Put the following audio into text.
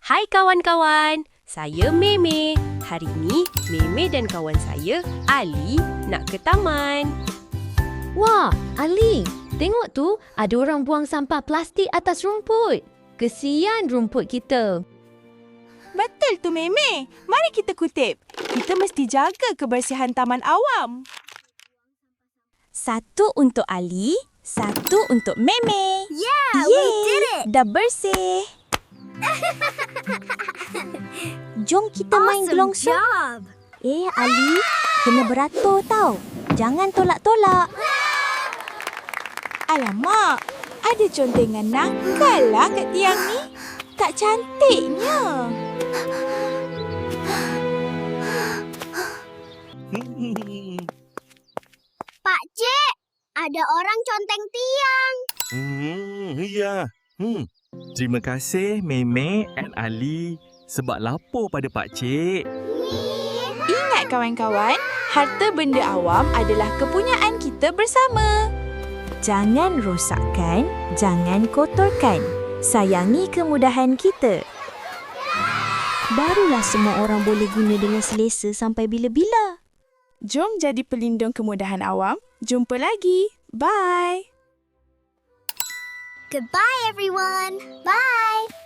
Hai kawan-kawan, saya Meme. Hari ini Meme dan kawan saya, Ali, nak ke taman. Wah, Ali, tengok tu ada orang buang sampah plastik atas rumput. Kesian rumput kita. Betul tu Meme. Mari kita kutip. Kita mesti jaga kebersihan taman awam. 1 untuk Ali, 1 untuk Meme. Yeah, we did it! Dah bersih. Jom kita main gelongsong. job! Ali, kena beratur tau. Jangan tolak-tolak. Alamak, ada contengan nakal lah kat tiang ni. Tak cantiknya. Pakcik, ada orang conteng tiang. Ya. Terima kasih Meme dan Ali sebab lapor pada pakcik. Ingat kawan-kawan, harta benda awam adalah kepunyaan kita bersama. Jangan rosakkan, jangan kotorkan. Sayangi kemudahan kita. Barulah semua orang boleh guna dengan selesa sampai bila-bila. Jom jadi pelindung kemudahan awam. Jumpa lagi. Bye. Goodbye, everyone. Bye.